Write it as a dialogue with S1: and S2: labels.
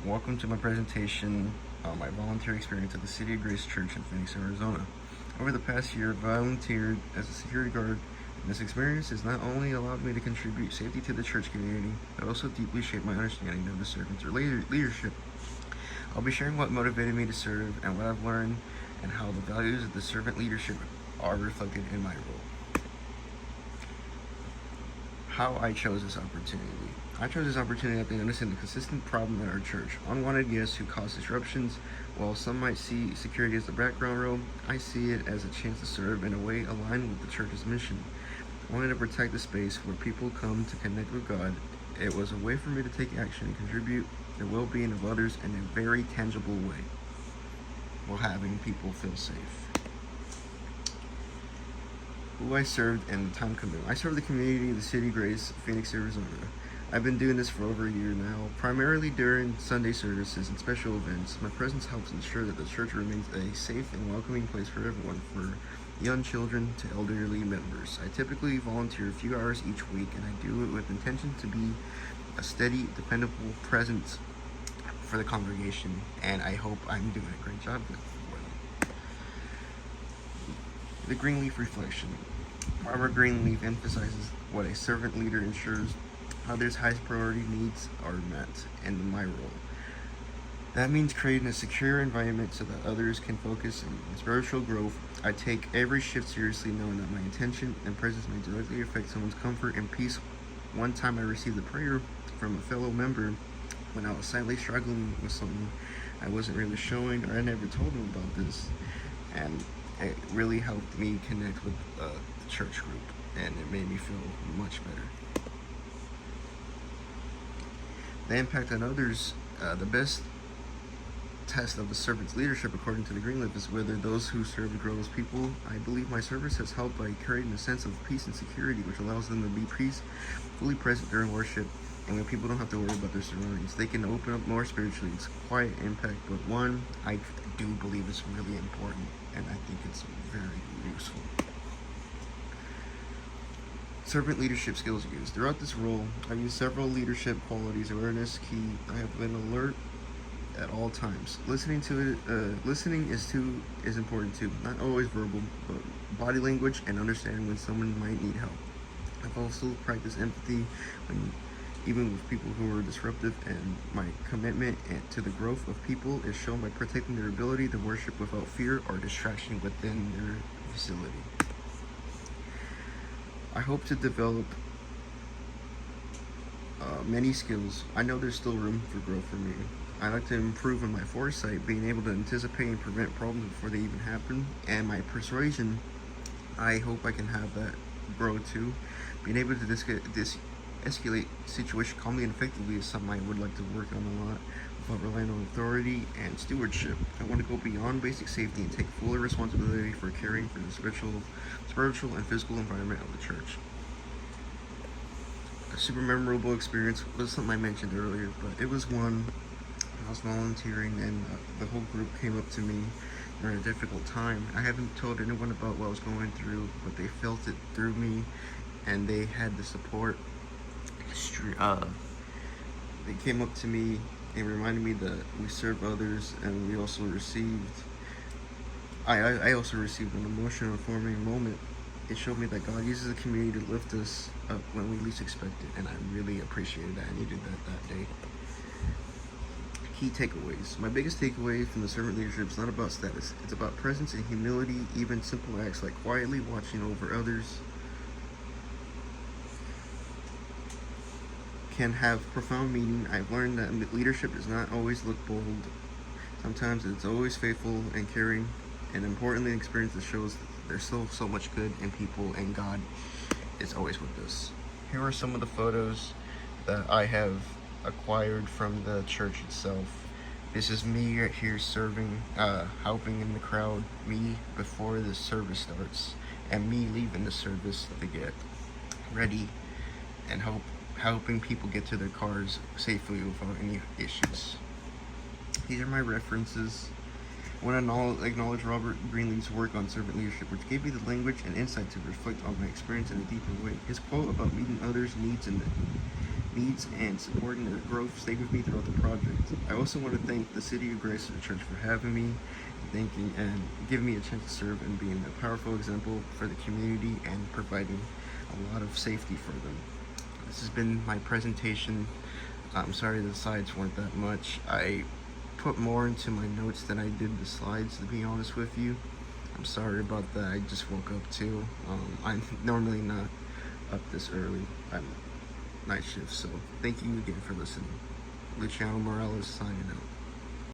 S1: Welcome to my presentation on my volunteer experience at the City of Grace Church in Phoenix, Arizona. Over the past year, I volunteered as a security guard, and this experience has not only allowed me to contribute safety to the church community, but also deeply shaped my understanding of the servant's leadership. I'll be sharing what motivated me to serve and what I've learned, and how the values of the servant leadership are reflected in my role. How I chose this opportunity. I chose this opportunity after noticing the consistent problem at our church. Unwanted guests who cause disruptions. While some might see security as the background role, I see it as a chance to serve in a way aligned with the church's mission. I wanted to protect the space where people come to connect with God. It was a way for me to take action and contribute to the well-being of others in a very tangible way, while having people feel safe. Who I served and the time commitment. I served the community of the City of Grace, Phoenix, Arizona. I've been doing this for over a year now, primarily during Sunday services and special events. My presence helps ensure that the church remains a safe and welcoming place for everyone, for young children to elderly members. I typically volunteer a few hours each week, and I do it with intention to be a steady, dependable presence for the congregation, and I hope I'm doing a great job for them. The Greenleaf Reflection. Barbara Greenleaf emphasizes what a servant leader ensures others' highest priority needs are met in my role. That means creating a secure environment so that others can focus on spiritual growth. I take every shift seriously, knowing that my intention and presence may directly affect someone's comfort and peace. One time I received a prayer from a fellow member when I was silently struggling with something I wasn't really showing, or I never told him about this, and it really helped me connect with the church group, and it made me feel much better. The impact on others. The best test of the servant's leadership, according to the Greenleaf, is whether those who serve grow as people. I believe my service has helped by creating a sense of peace and security, which allows them to be fully present during worship, and when people don't have to worry about their surroundings, they can open up more spiritually. It's quiet impact, but one I do believe is really important, and I think it's very useful. Servant leadership skills used. Throughout this role, I've used several leadership qualities. Awareness key. I have been alert at all times. Listening is important too. Not always verbal, but body language and understanding when someone might need help. I've also practiced empathy even with people who are disruptive, and my commitment to the growth of people is shown by protecting their ability to worship without fear or distraction within their facility. I hope to develop many skills. I know there's still room for growth for me. I like to improve on my foresight, being able to anticipate and prevent problems before they even happen, and my persuasion. I hope I can have that grow too. Being able to escalate situation calmly and effectively is something I would like to work on a lot, without relying on authority and stewardship. I want to go beyond basic safety and take full responsibility for caring for the spiritual and physical environment of the church. A super memorable experience was something I mentioned earlier, but it was one I was volunteering, and the whole group came up to me during a difficult time. I haven't told anyone about what I was going through, but they felt it through me, and they had the support. They came up to me and reminded me that we serve others, and we also received. I also received an emotional forming moment. It showed me that God uses the community to lift us up when we least expect it, and I really appreciated that. I needed that day. Key takeaways. My biggest takeaway from the servant leadership is not about status. It's about presence and humility. Even simple acts like quietly watching over others can have profound meaning. I've learned that leadership does not always look bold. Sometimes it's always faithful and caring, and importantly, experience that shows that there's still so much good in people, and God is always with us. Here are some of the photos that I have acquired from the church itself. This is me right here serving, helping in the crowd, me before the service starts, and me leaving the service to get ready and helping people get to their cars safely without any issues. These are my references. I want to acknowledge Robert Greenleaf's work on servant leadership, which gave me the language and insight to reflect on my experience in a deeper way. His quote about meeting others' needs and needs and supporting their growth. Stay with me throughout the project. I also want to thank the City of Grace Church for having me, thanking and giving me a chance to serve and being a powerful example for the community and providing a lot of safety for them. This has been my presentation. I'm sorry the slides weren't that much. I put more into my notes than I did the slides, to be honest with you. I'm sorry about that. I just woke up too. I'm normally not up this early. I'm night shift, so thank you again for listening. Luciano Morales signing out.